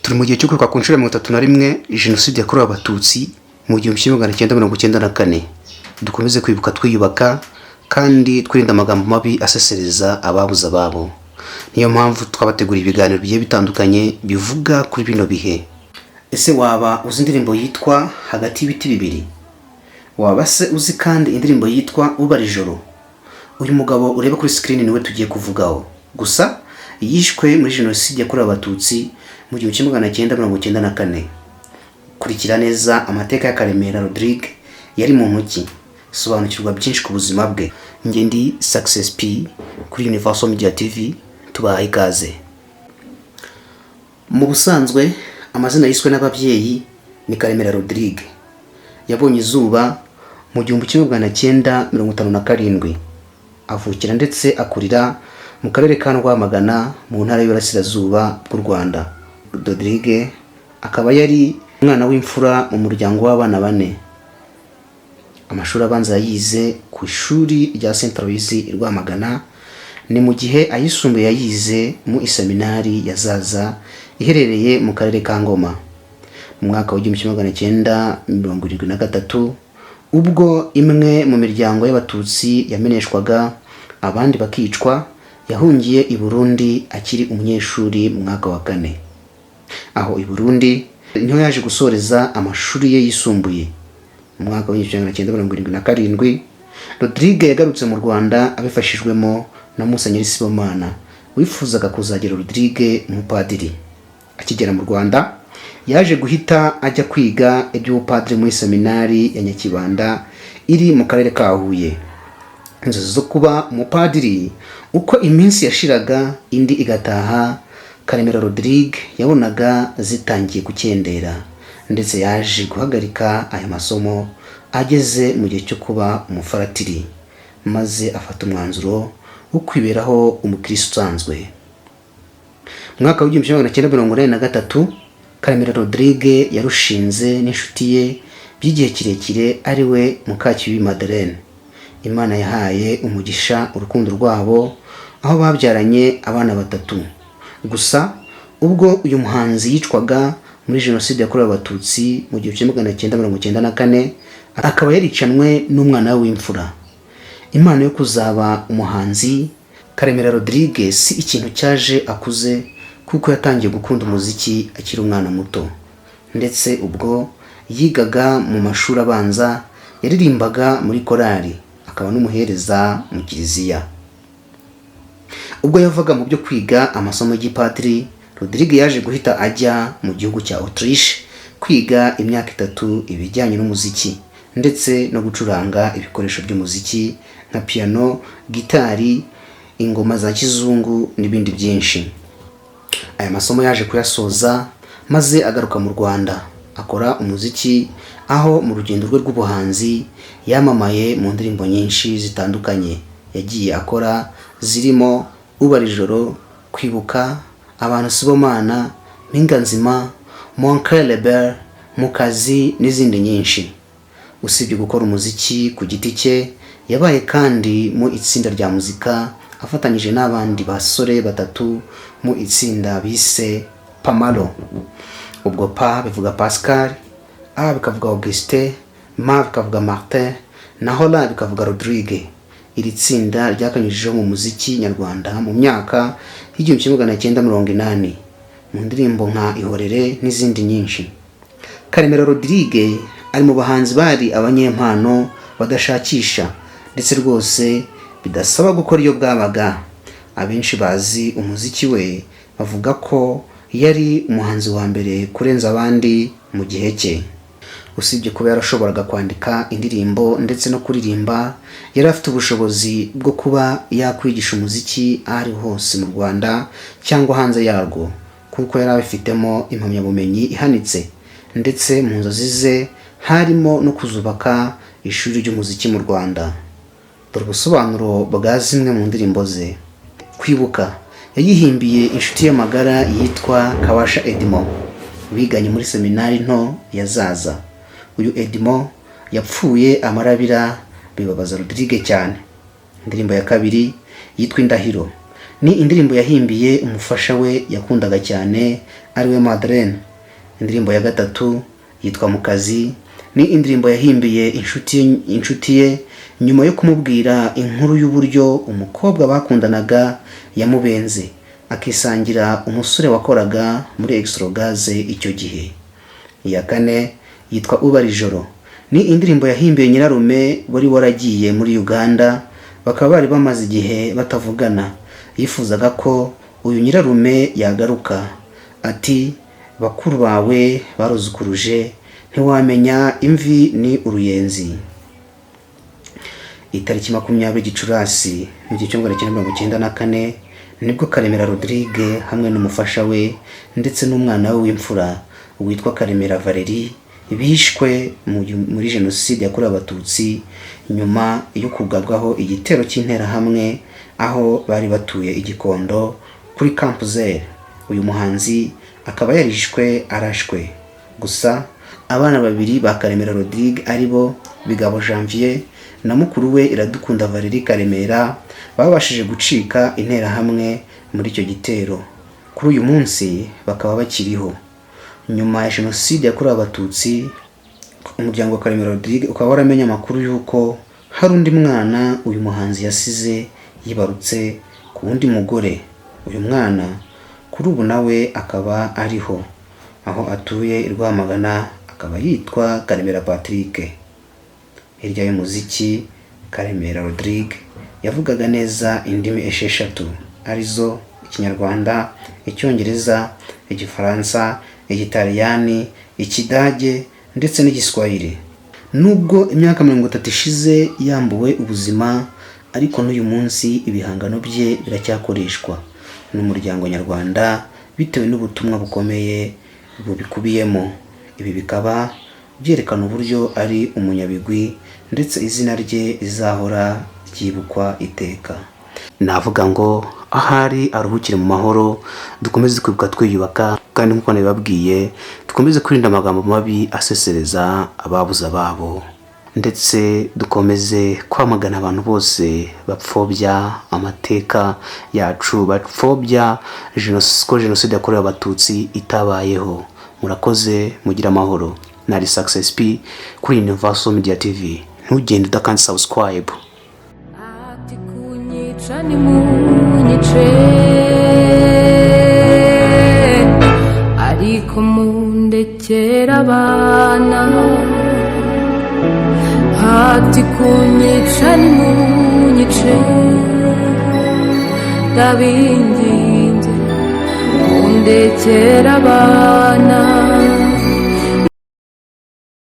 turi mu gihe cyo kwibuka ku nshuro ya 31 jenoside yakorewe abatutsi mu 1994. Dukomeze kwibuka twiyubaka kandi twirinda amagambo mabi asesereza ababuze ababo. Niyo mpamvu twabategura ibiganiro bigiye bitandukanye bivuga kuri bino bihe. Ese waba uzi indirimbo yitwa Hagati y'ibiti bibiri? Waba se uzi kandi indirimbo yitwa Ubara ijoro? Uyu mugabo ureba kuri screen niwe tugiye kuvugaho. Gusa yishwe muri jenoside yakorewe abatutsi mu 1994. Kurikira neza amateka ya Karemera Rodrigue yari mu ntoki. Sobanukirwa byinshi ku buzima bwe. Nge ndi Success P kuri Universal Media TV, tubaha ikaze. Mu busanzwe amazina yiswe n'ababyeyi ni Karemera Rodrigue. Yabonye izuba mu 1957. Avukira ndetse akurira mu karere ka Rwamagana mu ntara y'Iburasirazuba bw'u Rwanda. Rodrigue akaba yari umwana w'imfura mu muryango w'abana 4. Amashuri abanza yize ku ishuri rya Saint Louis i Rwamagana, ni mu gihe ayisumbuye yayize mu iseminari ya Zaza iherereye mu karere ka Ngoma. Mu mwaka wa 1973 ubwo imwe mu miryango y'abatutsi yameneshwaga abandi bakicwa, yahungiye i Burundi akiri umunyeshuri mu mwaka wa 4. Aho i Burundi niho yaje gusoreza amashuri ye yisumbuye. Mu mwaka wa 1977 Rodrigue yagarutse mu Rwanda abifashijwemo na Musenyeri Sibomana wifuzaga kuzagira Rodrigue umupadiri. Akigera mu Rwanda yaje guhita ajya kwiga iby'ubupadiri muri seminari ya Nyakibanda iri mu karere ka Huye. Inzozi zo kuba umupadiri uko iminsi yashiraga indi igataha, Karemera Rodrigue yabonaga zitangiye kukendera, ndetse yaje guhagarika aya masomo ageze mu gihe cyo kuba umufaratiri, maze afata umwanzuro wo kwiberaho umukristo usanzwe. Mu mwaka wa 1983 Karemera Rodrigue yarushinze n'inshuti ye by'igihe kirekire ari we Mukakibibi Madeleine. Imana yahaye umugisha urukundo rwabo aho babyaranye abana 3. Gusa ubwo uyu muhanzi yicwaga muri jenoside yakorewe abatutsi mu 1994, akaba yaricanwe n'umwana w'imfura. Imana yo kuzaba umuhanzi Karemera Rodrigue si ikintu cyaje akuze, kuko yatangiye gukunda umuziki akiri umwana muto, ndetse ubwo yigaga mu mashuri abanza yaririmbaga muri korali, akaba n'umuhereza mu kiliziya. Ubwo yavaga mu byo kwiga amasomo y'igipadiri, Rodrigue yaje guhita ajya mu gihugu cya Autriche kwiga imyaka 3 ibijyanye n'umuziki ndetse no gucuranga ibikoresho by'umuziki nka piano, gitari, ingoma za kizungu n'ibindi byinshi. Aya masomo yaje kuyasoza maze agaruka mu Rwanda akora umuziki, aho mu rugendo rwe rw'ubuhanzi yamamaye mu ndirimbo nyinshi zitandukanye yagiye akora, zirimo Ubara ijoro, Kwibuka, Abantu Sibomana, Mpinga Nzima, Mon Cœur Rebelle, Mukazi n'izindi nyinshi. Usibye gukora umuziki ku giti cye, yabaye kandi mu itsinda rya muzika afatanyije n'abandi basore 3 mu itsinda bise Pamalo. Ubwo Pa bivuga Pascal, A bikavuga Auguste, Ma bikavuga Martin, naho La bikavuga Rodrigue. Iri tsinda ryakanyujijeho mu muziki nyarwanda mu myaka y'1980 mu ndirimbo nka Ihorere n'izindi nyinshi. Karemera Rodrigue ari mu bahanzi bari abanyempano badashakisha, ndetse rwose bidasaba gukora iyo bwabaga. Abenshi bazi umuziki we bavuga ko yari umuhanzi wa mbere kurenza abandi mu gihe cye. Usibye kuba yarashoboraga kwandika indirimbo ndetse no kuririmba, yari afite ubushobozi bwo kuba yakwigisha umuziki ari hose mu Rwanda cyangwa hanze yarwo, kuko yari abifitemo impamyabumenyi ihanitse, ndetse mu nzozi ze harimo no kuzubaka ishuri ry'umuziki mu Rwanda. Dore ubusobanuro bwa zimwe mu ndirimbo ze. Kwibuka yayihimbiye inshuti y'amagara yitwa Kabasha Edmond, biganye muri seminari nto ya Zaza. Uyu Edmond yapfuye amarabira, bibabaza Rodrigue cyane. Indirimbo ya kabiri yitwa Indahiro ni indirimbo yahimbiye umufasha we yakundaga cyane ariwe Madeleine. Indirimbo ya gatatu yitwa Mukazi, ni indirimbo yahimbiye inshuti ye nyuma yo kumubwira inkuru y'uburyo umukobwa bakundanaga yamubenze akisangira umusore wakoraga muri Extrogaze icyo gihe. Iya kane yitwa Ubara ijoro, ni indirimbo yahimbiye nyirarume wari waragiye muri Uganda, bakaba bari bamaze igihe batavugana. Yifuzaga ko uyu nyirarume yagaruka, ati bakuru bawe baruzukuruje ntiwamenya imvi ni uruyenzi. Itariki 20 Gicurasi mu 1994 nibwo Karemera Rodrigue hamwe n'umufasha we ndetse n'umwana we w'imfura witwa Karemera Valerie bishwe muri jenoside yakorewe abatutsi nyuma yo kugabwaho igitero cy'interahamwe aho bari batuye i Gikondo kuri Camp Zero. Uyu muhanzi akaba yarishwe arashwe. Gusa abana babiri ba Karemera Rodrigue aribo Bigabo Janvier na mukuru we Iradukunda Valerie Karemera babashije gucika interahamwe muri icyo gitero. Kuri uyu munsi bakaba bakiriho. Nyuma ya jenoside yakorewe abatutsi, umuryango wa Karemera Rodrigue ukaba waramenye amakuru yuko hari undi mwana uyu muhanzi yasize yibarutse ku wundi mugore. Uyu mwana kuri ubu nawe akaba ariho, aho atuye i Rwamagana, akaba yitwa Karemera Patrick. Hirya y'umuziki, Karemera Rodrigue yavugaga neza indimi esheshatu arizo Ikinyarwanda, Icyongereza, Igifaransa, Igitaliyani, Ikidage ndetse n'Igiswahili. Nubwo imyaka 30 ishize yambuwe ubuzima, ariko n'uyu munsi ibihangano bye biracyakoreshwa n'umuryango nyarwanda bitewe n'ubutumwa bukomeye bubikubiyemo. Ibi bikaba byerekana uburyo ari umunyabigwi ndetse izina rye rizahora ryibukwa iteka. Navuga ngo ahari aruhukire mu mahoro, dukomeze kwibuka twiyubaka, kandi nkuko nabibabwiye dukomeze kwirinda amagambo mabi asesereza ababuze ababo, ndetse dukomeze kwamagana abantu bose bapfobya amateka yacu, bapfobya jenoside yakorewe abatutsi itabayeho. Murakoze, mugira amahoro. Nari Success P kuri Universal Media TV. Ntugende udakanda subscribe. Ati kunyica ni munyice, ariko mundekera abana. Ati kunyica ni munyice, ndabinginze mundekera abana.